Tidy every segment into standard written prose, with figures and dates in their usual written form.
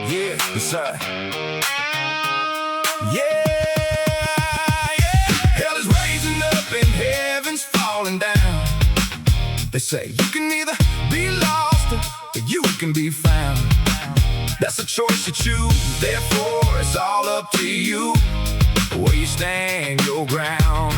Yeah, that's right. Yeah. Hell is raising up and heaven's falling down. They say you can either be lost or you can be found. That's a choice you choose, therefore it's all up to you. Where you stand your ground.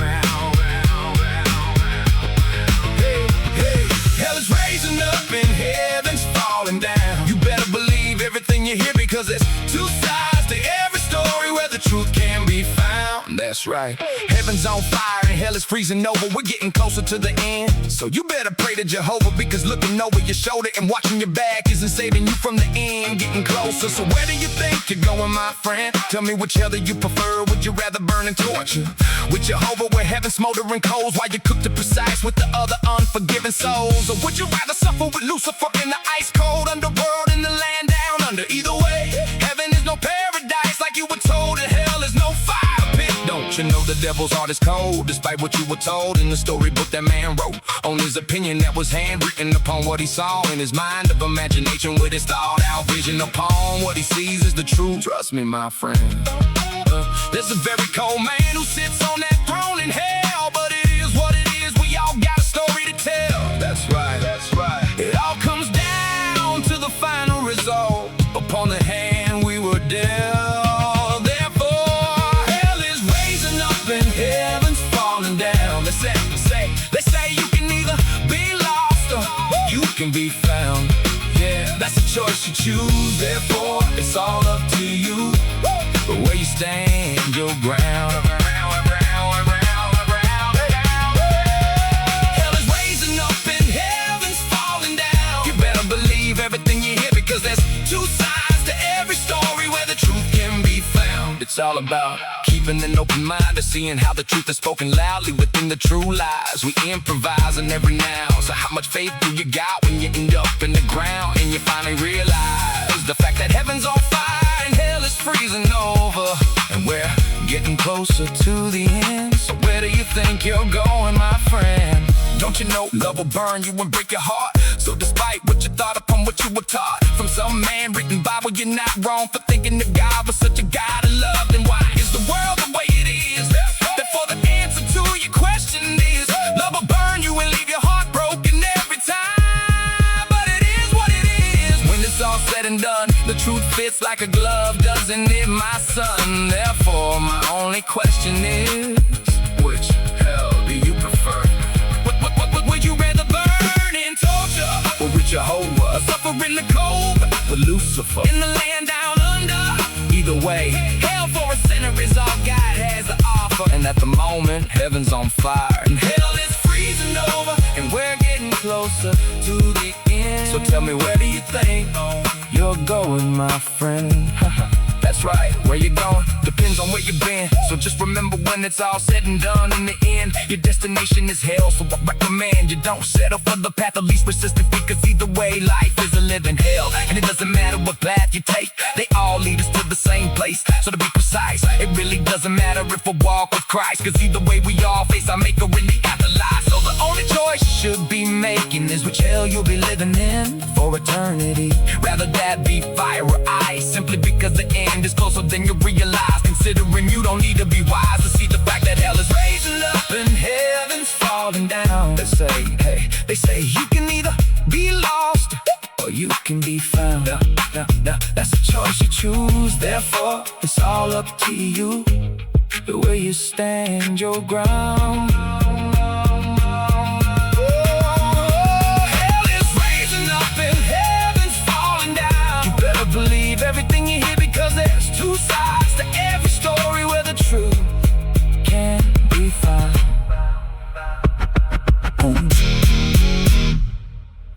Hey, hey. Hell is raising up and heaven's falling down. You better believe everything you hear, because there's two sides to every story where the truth can be found. That's right. Heaven's on fire and hell is freezing over. We're getting closer to the end, so you better pray to Jehovah, because looking over your shoulder and watching your back isn't saving you from the end. Getting closer, so where do you think you're going, my friend? Tell me which hell do you prefer? Would you rather burn and torture with Jehovah, where heaven's smoldering coals, while you cook to precise with the other unforgiving souls? Or would you rather suffer with Lucifer in the ice cold underworld, in the land down under? Either way, heaven is no paradise like you were told, and hell is no fire pit. Don't you know the devil's heart is cold, despite what you were told in the storybook that man wrote on his opinion that was handwritten upon what he saw in his mind of imagination, with his thought out vision upon what he sees is the truth. Trust me, my friend, there's a very cold man who sits on that throne in hell, but it is what it is. We all got a story to tell. That's right, that's right. It all comes down to the final result upon the hand we were dealt. Therefore, hell is raising up and heaven's falling down. They say you can either be lost or you can be found. Yeah, that's a choice you choose. Therefore, it's all up to you. But where you stand your ground. Hell is raising up and heaven's falling down. You better believe everything you hear, because there's two sides to every story where the truth can be found. It's all about keeping an open mind to seeing how the truth is spoken loudly within the true lies. We improvise in every now. So how much faith do you got when you end up in the ground and you finally realize the fact that heaven's on fire and hell is freezing over, and we're getting closer to the end? So where do you think you're going, my friend? Don't you know love will burn you and break your heart? So despite what you thought upon what you were taught from some man written Bible, you're not wrong for thinking that God was such a God of love. Then why is the world the way it is? Therefore the answer to your question is love will burn you and leave your heart broken every time. But it is what it is. When it's all said and done, the truth fits like a glove, doesn't it, my son? Therefore my only question is, which hell do you prefer? Would you rather burn in torture, or with Jehovah, suffer in the cold with Lucifer in the land down under? Either way, hell for a sinner is all God has to offer. And at the moment, heaven's on fire and hell is freezing over, and we're getting closer to the end. So tell me, where do you think you're going, my friend? That's right, where you going depends on where you've been. So just remember, when it's all said and done, in the end, your destination is hell. So I recommend you don't settle for the path of least resistance, because either way, life is a living hell. And it doesn't matter what path you take, they all lead us to the same place. So to be precise, it really doesn't matter if we walk with Christ, because either way we all face our maker in the afterlife. So the only choice you should be making is which hell you'll be living in for eternity. Rather that be fire or ice, simply because the end is closer than you realize, considering you don't need to be wise to see the fact that hell is raising up and heaven's falling down. They say you can either be lost or you can be found. That's a choice you choose. Therefore it's all up to you, the way you stand your ground.